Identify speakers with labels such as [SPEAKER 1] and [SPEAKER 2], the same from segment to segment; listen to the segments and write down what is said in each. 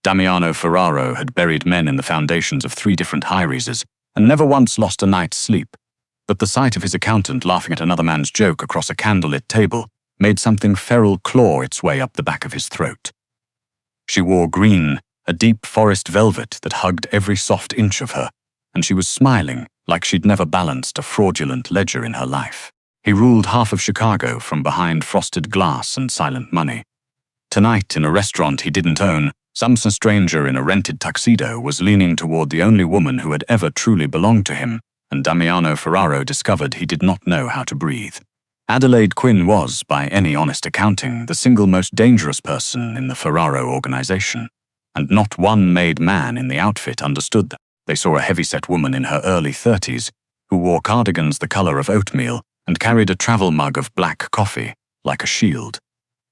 [SPEAKER 1] Damiano Ferraro had buried men in the foundations of 3 different high-rises and never once lost a night's sleep. But the sight of his accountant laughing at another man's joke across a candlelit table made something feral claw its way up the back of his throat. She wore green, a deep forest velvet that hugged every soft inch of her, and she was smiling like she'd never balanced a fraudulent ledger in her life. He ruled half of Chicago from behind frosted glass and silent money. Tonight, in a restaurant he didn't own, some stranger in a rented tuxedo was leaning toward the only woman who had ever truly belonged to him, and Damiano Ferraro discovered he did not know how to breathe. Adelaide Quinn was, by any honest accounting, the single most dangerous person in the Ferraro organization, and not one made man in the outfit understood that. They saw a heavy-set woman in her early 30s who wore cardigans the color of oatmeal and carried a travel mug of black coffee like a shield.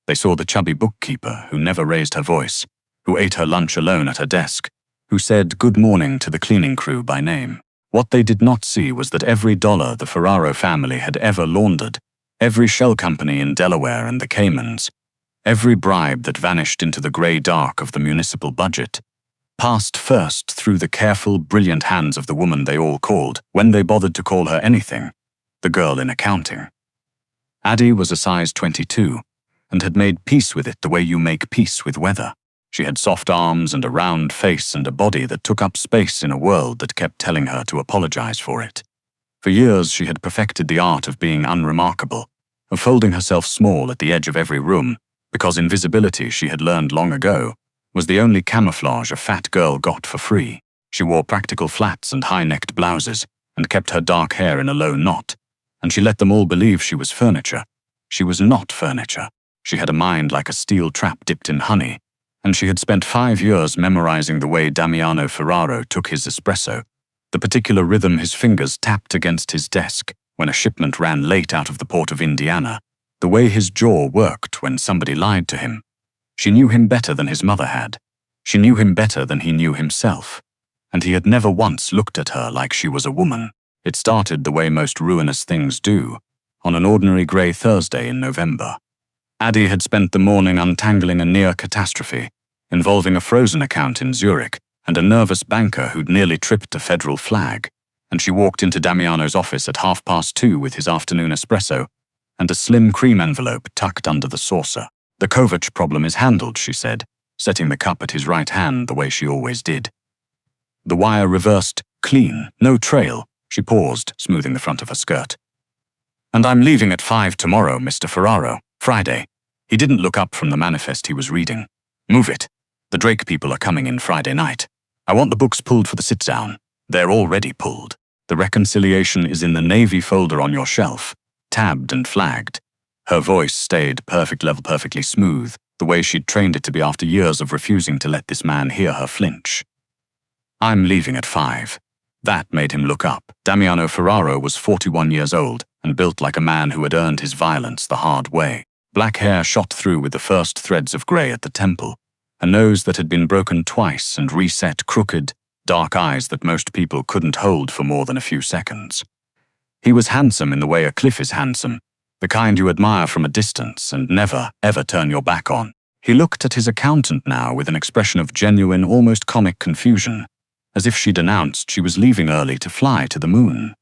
[SPEAKER 1] They saw the chubby bookkeeper who never raised her voice, who ate her lunch alone at her desk, who said good morning to the cleaning crew by name. What they did not see was that every dollar the Ferraro family had ever laundered, every shell company in Delaware and the Caymans, every bribe that vanished into the grey dark of the municipal budget, passed first through the careful, brilliant hands of the woman they all called, when they bothered to call her anything, the girl in accounting. Addie was a size 22, and had made peace with it the way you make peace with weather. She had soft arms and a round face and a body that took up space in a world that kept telling her to apologize for it. For years she had perfected the art of being unremarkable, of folding herself small at the edge of every room, because invisibility, she had learned long ago, was the only camouflage a fat girl got for free. She wore practical flats and high-necked blouses, and kept her dark hair in a low knot, and she let them all believe she was furniture. She was not furniture. She had a mind like a steel trap dipped in honey, and she had spent 5 years memorizing the way Damiano Ferraro took his espresso, the particular rhythm his fingers tapped against his desk when a shipment ran late out of the port of Indiana, the way his jaw worked when somebody lied to him. She knew him better than his mother had. She knew him better than he knew himself, and he had never once looked at her like she was a woman. It started the way most ruinous things do, on an ordinary grey Thursday in November. Addie had spent the morning untangling a near catastrophe, involving a frozen account in Zurich and a nervous banker who'd nearly tripped a federal flag, and she walked into Damiano's office at 2:30 with his afternoon espresso and a slim cream envelope tucked under the saucer. "The Kovac problem is handled," she said, setting the cup at his right hand the way she always did. The wire reversed, clean, no trail. She paused, smoothing the front of her skirt. "And I'm leaving at 5 tomorrow, Mr. Ferraro. Friday." He didn't look up from the manifest he was reading. "Move it. The Drake people are coming in Friday night. I want the books pulled for the sit-down. They're already pulled. The reconciliation is in the Navy folder on your shelf, tabbed and flagged." Her voice stayed perfect level, perfectly smooth, the way she'd trained it to be after years of refusing to let this man hear her flinch. "I'm leaving at 5. That made him look up. Damiano Ferraro was 41 years old and built like a man who had earned his violence the hard way. Black hair shot through with the first threads of grey at the temple, a nose that had been broken twice and reset crooked, dark eyes that most people couldn't hold for more than a few seconds. He was handsome in the way a cliff is handsome, the kind you admire from a distance and never, ever turn your back on. He looked at his accountant now with an expression of genuine, almost comic confusion, as if she'd announced she was leaving early to fly to the moon.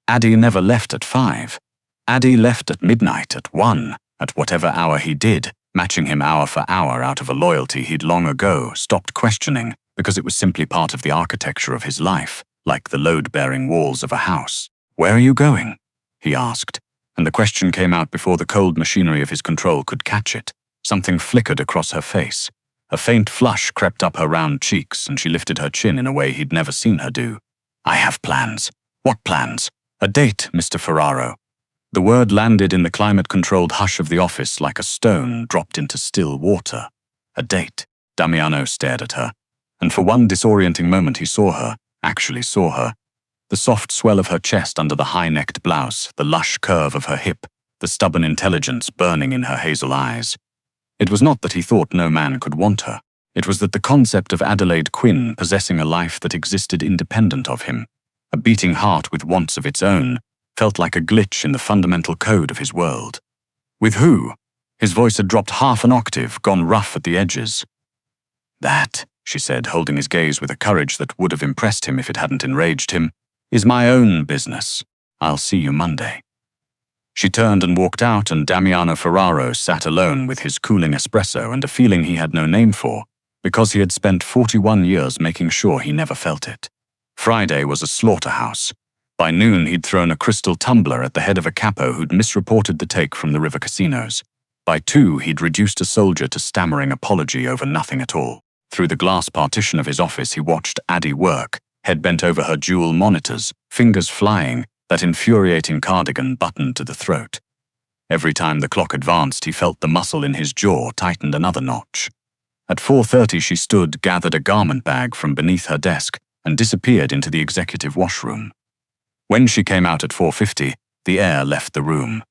[SPEAKER 1] Addie never left at 5. Addie left at midnight, at 1, at whatever hour he did, matching him hour for hour out of a loyalty he'd long ago stopped questioning because it was simply part of the architecture of his life, like the load-bearing walls of a house. "Where are you going?" he asked, and the question came out before the cold machinery of his control could catch it. Something flickered across her face. A faint flush crept up her round cheeks, and she lifted her chin in a way he'd never seen her do. "I have plans." "What plans?" "A date, Mr. Ferraro." The word landed in the climate-controlled hush of the office like a stone dropped into still water. A date. Damiano stared at her, and for one disorienting moment he saw her, actually saw her. The soft swell of her chest under the high-necked blouse, the lush curve of her hip, the stubborn intelligence burning in her hazel eyes. It was not that he thought no man could want her. It was that the concept of Adelaide Quinn possessing a life that existed independent of him, a beating heart with wants of its own, felt like a glitch in the fundamental code of his world. "With who?" His voice had dropped half an octave, gone rough at the edges. "That," she said, holding his gaze with a courage that would have impressed him if it hadn't enraged him, "is my own business. I'll see you Monday." She turned and walked out, and Damiano Ferraro sat alone with his cooling espresso and a feeling he had no name for, because he had spent 41 years making sure he never felt it. Friday was a slaughterhouse. By noon, he'd thrown a crystal tumbler at the head of a capo who'd misreported the take from the river casinos. By 2, he'd reduced a soldier to stammering apology over nothing at all. Through the glass partition of his office, he watched Addie work, head bent over her dual monitors, fingers flying, that infuriating cardigan buttoned to the throat. Every time the clock advanced, he felt the muscle in his jaw tightened another notch. At 4:30, she stood, gathered a garment bag from beneath her desk, and disappeared into the executive washroom. When she came out at 4:50, the air left the room.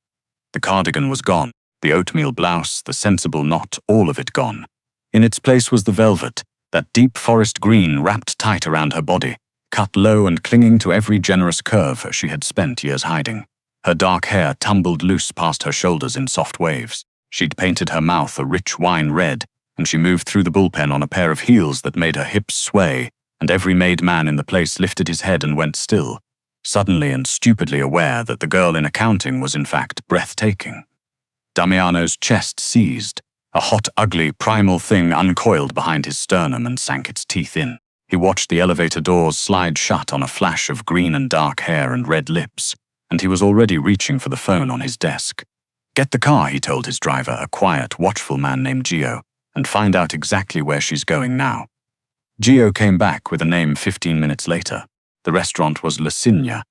[SPEAKER 1] The cardigan was gone, the oatmeal blouse, the sensible knot, all of it gone. In its place was the velvet, that deep forest green wrapped tight around her body, cut low and clinging to every generous curve she had spent years hiding. Her dark hair tumbled loose past her shoulders in soft waves. She'd painted her mouth a rich wine red, and she moved through the bullpen on a pair of heels that made her hips sway, and every made man in the place lifted his head and went still, suddenly and stupidly aware that the girl in accounting was in fact breathtaking. Damiano's chest seized. A hot, ugly, primal thing uncoiled behind his sternum and sank its teeth in. He watched the elevator doors slide shut on a flash of green and dark hair and red lips, and he was already reaching for the phone on his desk. "Get the car," he told his driver, a quiet, watchful man named Gio, "and find out exactly where she's going now." Gio came back with a name 15 minutes later. The restaurant was Le Cygne,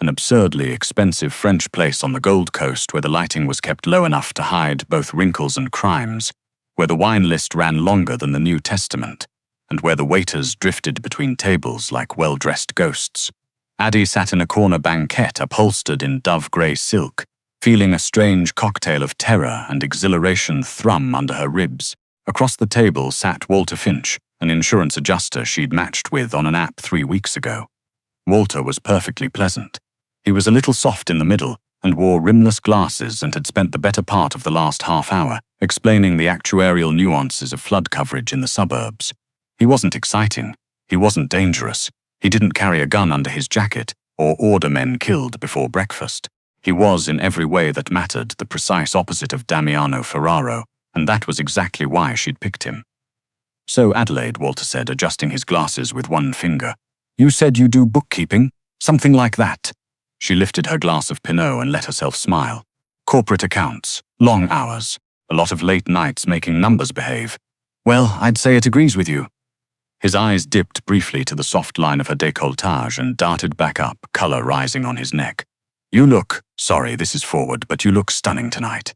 [SPEAKER 1] an absurdly expensive French place on the Gold Coast where the lighting was kept low enough to hide both wrinkles and crimes, where the wine list ran longer than the New Testament, and where the waiters drifted between tables like well-dressed ghosts. Addie sat in a corner banquette upholstered in dove-grey silk, feeling a strange cocktail of terror and exhilaration thrum under her ribs. Across the table sat Walter Finch, an insurance adjuster she'd matched with on an app 3 weeks ago. Walter was perfectly pleasant. He was a little soft in the middle and wore rimless glasses and had spent the better part of the last half hour explaining the actuarial nuances of flood coverage in the suburbs. He wasn't exciting. He wasn't dangerous. He didn't carry a gun under his jacket or order men killed before breakfast. He was, in every way that mattered, the precise opposite of Damiano Ferraro, and that was exactly why she'd picked him. "So, Adelaide," Walter said, adjusting his glasses with one finger, "you said you do bookkeeping? Something like that." She lifted her glass of Pinot and let herself smile. "Corporate accounts, long hours, a lot of late nights making numbers behave. Well, I'd say it agrees with you." His eyes dipped briefly to the soft line of her décolletage and darted back up, color rising on his neck. "You look, sorry, this is forward, but you look stunning tonight.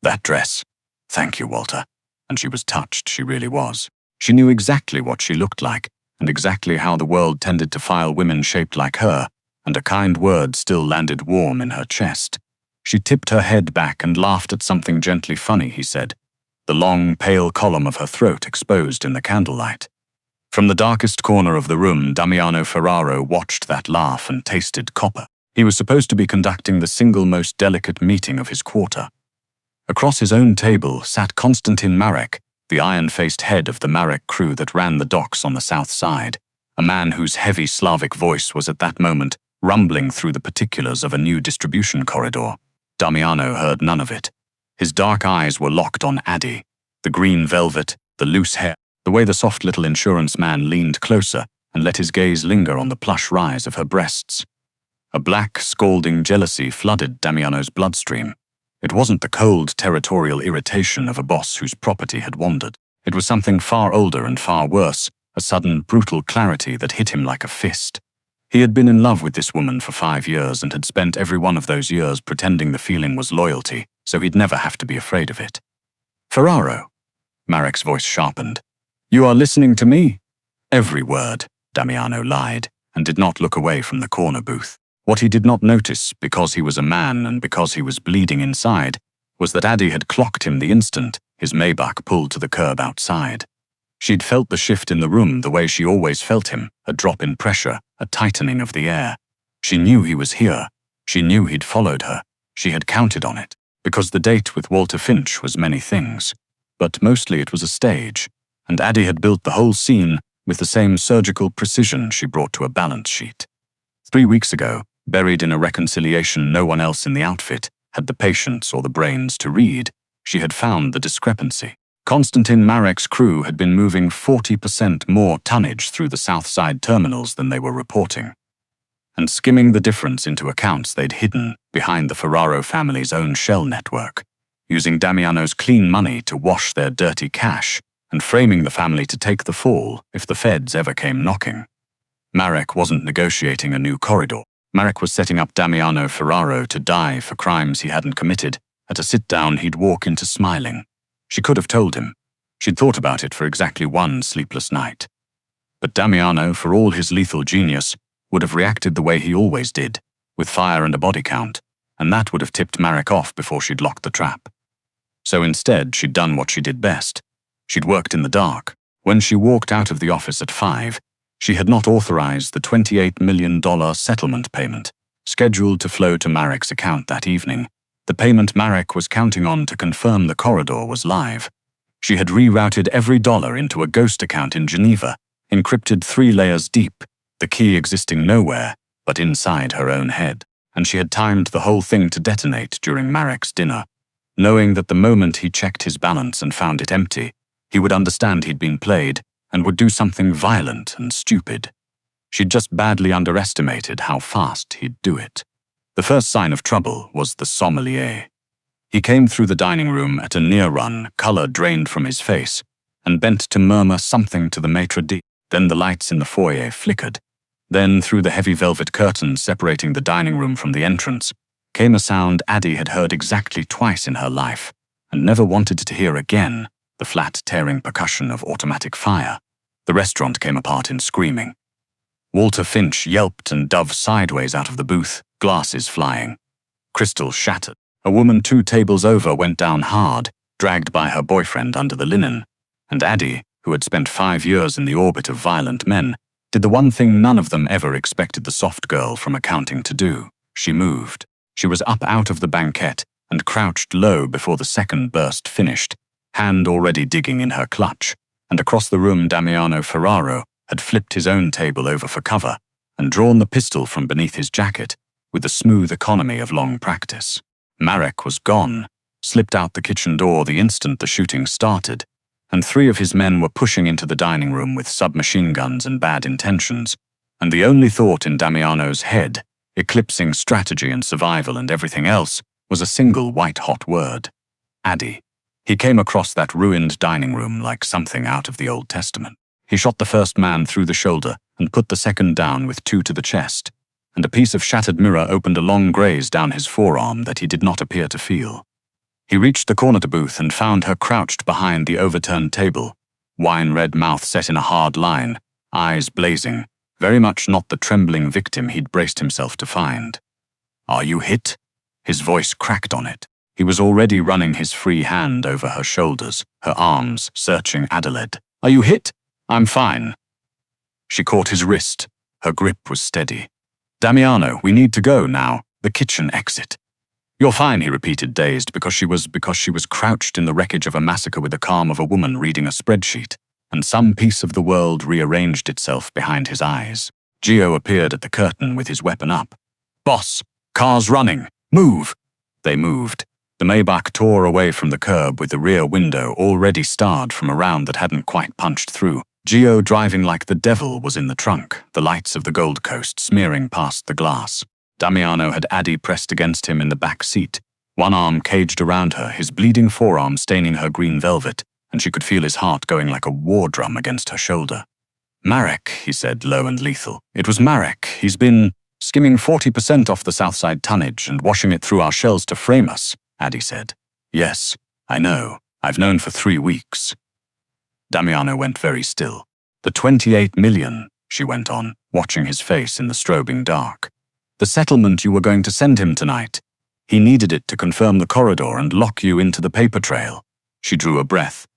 [SPEAKER 1] That dress." "Thank you, Walter." And she was touched, she really was. She knew exactly what she looked like, and exactly how the world tended to file women shaped like her, and a kind word still landed warm in her chest. She tipped her head back and laughed at something gently funny he said, the long, pale column of her throat exposed in the candlelight. From the darkest corner of the room, Damiano Ferraro watched that laugh and tasted copper. He was supposed to be conducting the single most delicate meeting of his quarter. Across his own table sat Konstantin Marek, the iron-faced head of the Marek crew that ran the docks on the south side, a man whose heavy Slavic voice was at that moment rumbling through the particulars of a new distribution corridor. Damiano heard none of it. His dark eyes were locked on Addie, the green velvet, the loose hair, the way the soft little insurance man leaned closer and let his gaze linger on the plush rise of her breasts. A black, scalding jealousy flooded Damiano's bloodstream. It wasn't the cold, territorial irritation of a boss whose property had wandered. It was something far older and far worse, a sudden, brutal clarity that hit him like a fist. He had been in love with this woman for 5 years and had spent every one of those years pretending the feeling was loyalty, so he'd never have to be afraid of it. "Ferraro," Marek's voice sharpened. "You are listening to me?" "Every word," Damiano lied, and did not look away from the corner booth. What he did not notice, because he was a man and because he was bleeding inside, was that Addie had clocked him the instant his Maybach pulled to the curb outside. She'd felt the shift in the room the way she always felt him, a drop in pressure, a tightening of the air. She knew he was here. She knew he'd followed her. She had counted on it, because the date with Walter Finch was many things. But mostly it was a stage, and Addie had built the whole scene with the same surgical precision she brought to a balance sheet. 3 weeks ago, buried in a reconciliation no one else in the outfit had the patience or the brains to read, she had found the discrepancy. Konstantin Marek's crew had been moving 40% more tonnage through the south side terminals than they were reporting, and skimming the difference into accounts they'd hidden behind the Ferraro family's own shell network, using Damiano's clean money to wash their dirty cash, and framing the family to take the fall if the feds ever came knocking. Marek wasn't negotiating a new corridor. Marek was setting up Damiano Ferraro to die for crimes he hadn't committed, at a sit-down he'd walk into smiling. She could have told him. She'd thought about it for exactly one sleepless night. But Damiano, for all his lethal genius, would have reacted the way he always did, with fire and a body count, and that would have tipped Marek off before she'd locked the trap. So instead, she'd done what she did best. She'd worked in the dark. When she walked out of the office at 5, she had not authorized the $28 million settlement payment, scheduled to flow to Marek's account that evening. The payment Marek was counting on to confirm the corridor was live. She had rerouted every dollar into a ghost account in Geneva, encrypted 3 layers deep, the key existing nowhere but inside her own head, and she had timed the whole thing to detonate during Marek's dinner, knowing that the moment he checked his balance and found it empty, he would understand he'd been played and would do something violent and stupid. She'd just badly underestimated how fast he'd do it. The first sign of trouble was the sommelier. He came through the dining room at a near run, color drained from his face, and bent to murmur something to the maitre d'. Then the lights in the foyer flickered. Then, through the heavy velvet curtains separating the dining room from the entrance, came a sound Addie had heard exactly twice in her life, and never wanted to hear again, the flat, tearing percussion of automatic fire. The restaurant came apart in screaming. Walter Finch yelped and dove sideways out of the booth, glasses flying. Crystals shattered. A woman 2 tables over went down hard, dragged by her boyfriend under the linen, and Addie, who had spent 5 years in the orbit of violent men, did the one thing none of them ever expected the soft girl from accounting to do. She moved. She was up out of the banquette and crouched low before the second burst finished, hand already digging in her clutch, and across the room Damiano Ferraro had flipped his own table over for cover and drawn the pistol from beneath his jacket with the smooth economy of long practice. Marek was gone, slipped out the kitchen door the instant the shooting started, and 3 of his men were pushing into the dining room with submachine guns and bad intentions, and the only thought in Damiano's head, eclipsing strategy and survival and everything else, was a single white-hot word: Addie. He came across that ruined dining room like something out of the Old Testament. He shot the first man through the shoulder and put the second down with 2 to the chest, and a piece of shattered mirror opened a long graze down his forearm that he did not appear to feel. He reached the corner booth and found her crouched behind the overturned table, wine-red mouth set in a hard line, eyes blazing, very much not the trembling victim he'd braced himself to find. "Are you hit?" His voice cracked on it. He was already running his free hand over her shoulders, her arms searching Adelaide. "Are you hit?" "I'm fine." She caught his wrist. Her grip was steady. "Damiano, we need to go now. The kitchen exit." "You're fine," he repeated, dazed, because she was crouched in the wreckage of a massacre with the calm of a woman reading a spreadsheet, and some piece of the world rearranged itself behind his eyes. Gio appeared at the curtain with his weapon up. "Boss, car's running. Move!" They moved. The Maybach tore away from the curb with the rear window already starred from a round that hadn't quite punched through. Gio, driving like the devil, was in the trunk, the lights of the Gold Coast smearing past the glass. Damiano had Addie pressed against him in the back seat, one arm caged around her, his bleeding forearm staining her green velvet, and she could feel his heart going like a war drum against her shoulder. "Marek," he said, low and lethal. "It was Marek. He's been skimming 40% off the Southside tonnage and washing it through our shells to frame us," Addie said. "Yes, I know. I've known for 3 weeks." Damiano went very still. "The 28 million, she went on, watching his face in the strobing dark. "The settlement you were going to send him tonight. He needed it to confirm the corridor and lock you into the paper trail." She drew a breath.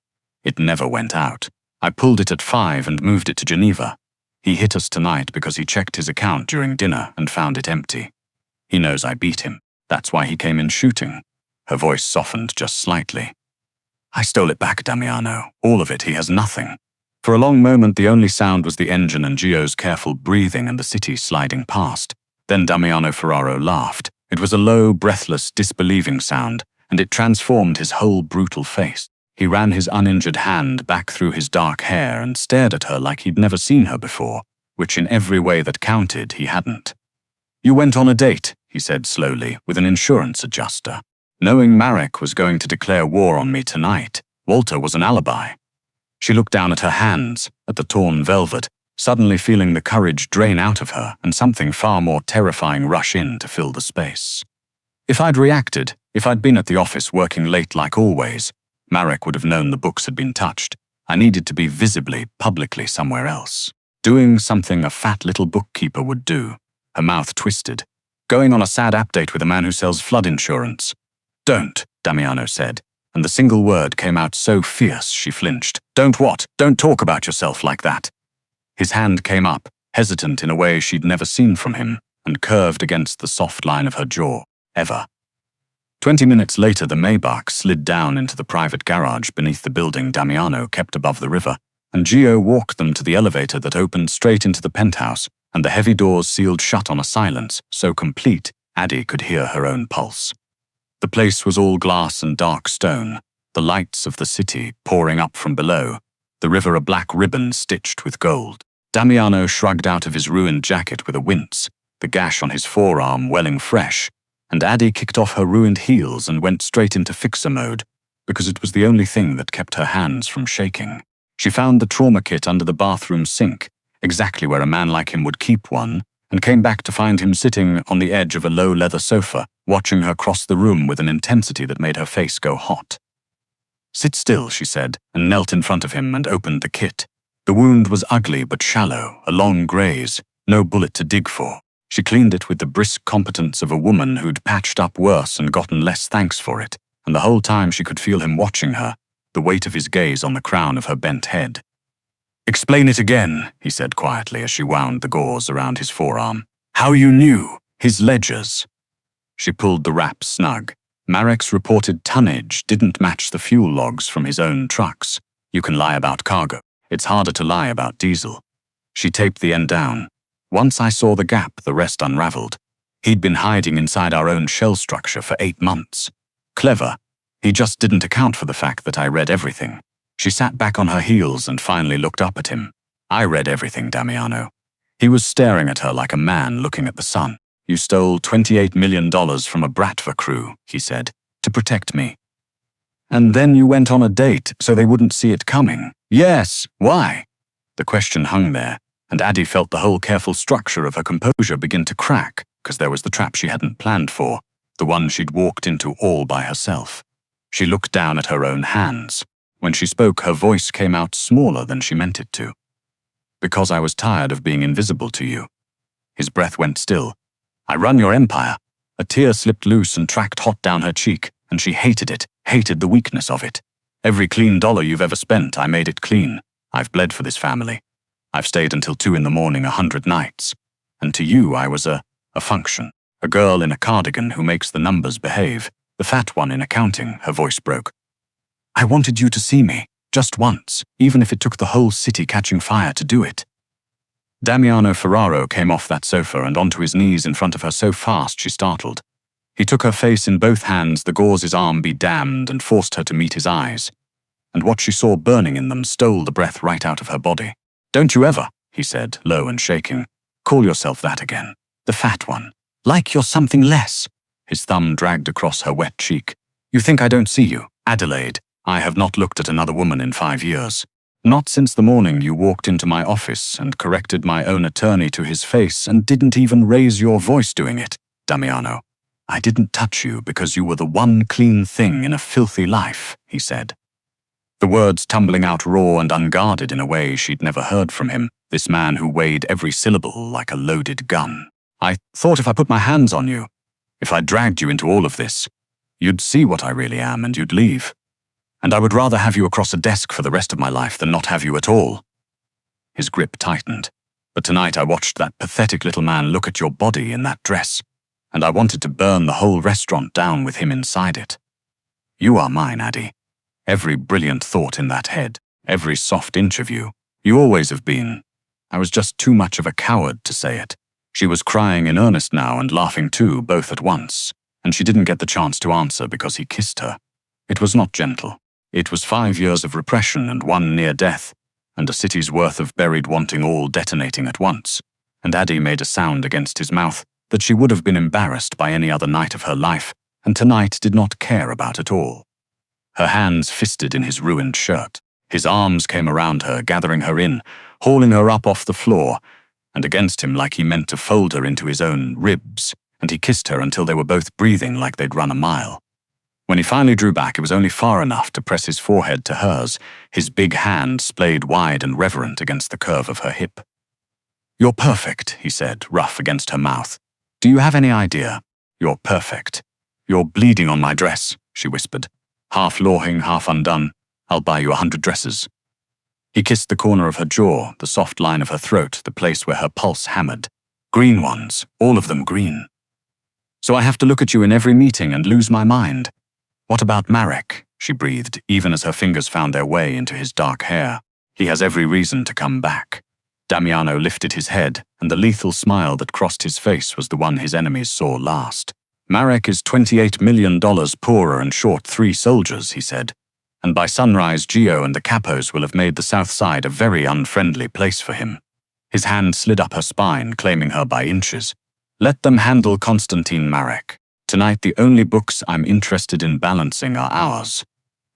[SPEAKER 1] "It never went out. I pulled it at 5 and moved it to Geneva. He hit us tonight because he checked his account during dinner and found it empty. He knows I beat him. That's why he came in shooting." Her voice softened just slightly. "I stole it back, Damiano. All of it. He has nothing." For a long moment, the only sound was the engine and Gio's careful breathing and the city sliding past. Then Damiano Ferraro laughed. It was a low, breathless, disbelieving sound, and it transformed his whole brutal face. He ran his uninjured hand back through his dark hair and stared at her like he'd never seen her before, which in every way that counted, he hadn't. "You went on a date," he said slowly, with an insurance adjuster. "Knowing Marek was going to declare war on me tonight, Walter was an alibi." She looked down at her hands, at the torn velvet, suddenly feeling the courage drain out of her and something far more terrifying rush in to fill the space. If I'd reacted, if I'd been at the office working late like always, Marek would have known the books had been touched. I needed to be visibly, publicly somewhere else. Doing something a fat little bookkeeper would do. Her mouth twisted. Going on a sad app date with a man who sells flood insurance. "Don't," Damiano said, and the single word came out so fierce she flinched. "Don't what? Don't talk about yourself like that." His hand came up, hesitant in a way she'd never seen from him, and curved against the soft line of her jaw. Ever. 20 minutes later, the Maybach slid down into the private garage beneath the building Damiano kept above the river, and Gio walked them to the elevator that opened straight into the penthouse, and the heavy doors sealed shut on a silence so complete Addie could hear her own pulse. The place was all glass and dark stone, the lights of the city pouring up from below, the river a black ribbon stitched with gold. Damiano shrugged out of his ruined jacket with a wince, the gash on his forearm welling fresh, and Addie kicked off her ruined heels and went straight into fixer mode, because it was the only thing that kept her hands from shaking. She found the trauma kit under the bathroom sink, exactly where a man like him would keep one, and came back to find him sitting on the edge of a low leather sofa, watching her cross the room with an intensity that made her face go hot. "Sit still," she said, and knelt in front of him and opened the kit. The wound was ugly but shallow, a long graze, no bullet to dig for. She cleaned it with the brisk competence of a woman who'd patched up worse and gotten less thanks for it, and the whole time she could feel him watching her, the weight of his gaze on the crown of her bent head. "Explain it again," he said quietly as she wound the gauze around his forearm. "How you knew? His ledgers." She pulled the wrap snug. Marek's reported tonnage didn't match the fuel logs from his own trucks. You can lie about cargo. It's harder to lie about diesel. She taped the end down. "Once I saw the gap, the rest unraveled. He'd been hiding inside our own shell structure for 8 months. Clever. He just didn't account for the fact that I read everything." She sat back on her heels and finally looked up at him. "I read everything, Damiano." He was staring at her like a man looking at the sun. "You stole $28 million from a Bratva crew," he said, "to protect me. And then you went on a date so they wouldn't see it coming." "Yes, why?" The question hung there, and Addie felt the whole careful structure of her composure begin to crack, because there was the trap she hadn't planned for, the one she'd walked into all by herself. She looked down at her own hands. When she spoke, her voice came out smaller than she meant it to. "Because I was tired of being invisible to you." His breath went still. "I run your empire." A tear slipped loose and tracked hot down her cheek, and she hated it, hated the weakness of it. "Every clean dollar you've ever spent, I made it clean. I've bled for this family. I've stayed until 2 in the morning 100 nights. And to you, I was a function. A girl in a cardigan who makes the numbers behave. The fat one in accounting," her voice broke. "I wanted you to see me, just once, even if it took the whole city catching fire to do it." Damiano Ferraro came off that sofa and onto his knees in front of her so fast she startled. He took her face in both hands, the gauze's arm be damned, and forced her to meet his eyes. And what she saw burning in them stole the breath right out of her body. "Don't you ever," he said, low and shaking, "call yourself that again. The fat one. Like you're something less." His thumb dragged across her wet cheek. "You think I don't see you, Adelaide? I have not looked at another woman in 5 years. Not since the morning you walked into my office and corrected my own attorney to his face and didn't even raise your voice doing it, Damiano. I didn't touch you because you were the one clean thing in a filthy life," he said. The words tumbling out raw and unguarded in a way she'd never heard from him, this man who weighed every syllable like a loaded gun. "I thought if I put my hands on you, if I dragged you into all of this, you'd see what I really am and you'd leave. And I would rather have you across a desk for the rest of my life than not have you at all." His grip tightened. "But tonight I watched that pathetic little man look at your body in that dress, and I wanted to burn the whole restaurant down with him inside it. You are mine, Addie. Every brilliant thought in that head, every soft inch of you, You always have been. I was just too much of a coward to say it. She was crying in earnest now and laughing too, both at once, and she didn't get the chance to answer because he kissed her. It was not gentle. It was 5 years of repression and 1 near death, and a city's worth of buried wanting all detonating at once, and Addie made a sound against his mouth that she would have been embarrassed by any other night of her life, and tonight did not care about at all. Her hands fisted in his ruined shirt. His arms came around her, gathering her in, hauling her up off the floor, and against him like he meant to fold her into his own ribs, and he kissed her until they were both breathing like they'd run a mile. When he finally drew back, it was only far enough to press his forehead to hers, his big hand splayed wide and reverent against the curve of her hip. "You're perfect," he said, rough against her mouth. "Do you have any idea? You're perfect. You're bleeding on my dress," she whispered. "Half lawing, half undone. I'll buy you 100 dresses." He kissed the corner of her jaw, the soft line of her throat, the place where her pulse hammered. "Green ones, all of them green. So I have to look at you in every meeting and lose my mind. What about Marek?" she breathed, even as her fingers found their way into his dark hair. "He has every reason to come back." Damiano lifted his head, and the lethal smile that crossed his face was the one his enemies saw last. "Marek is $28 million poorer and short 3 soldiers," he said. "And by sunrise, Gio and the Capos will have made the South Side a very unfriendly place for him." His hand slid up her spine, claiming her by inches. "Let them handle Konstantin Marek. Tonight the only books I'm interested in balancing are ours."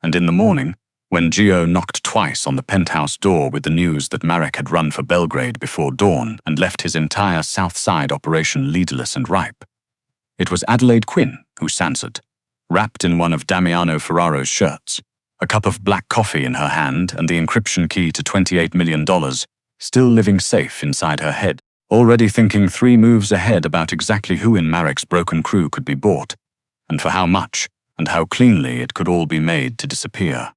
[SPEAKER 1] And in the morning, when Gio knocked twice on the penthouse door with the news that Marek had run for Belgrade before dawn and left his entire South Side operation leaderless and ripe, it was Adelaide Quinn who answered, wrapped in one of Damiano Ferraro's shirts, a cup of black coffee in her hand and the encryption key to $28 million, still living safe inside her head, already thinking 3 moves ahead about exactly who in Marek's broken crew could be bought, and for how much, and how cleanly it could all be made to disappear.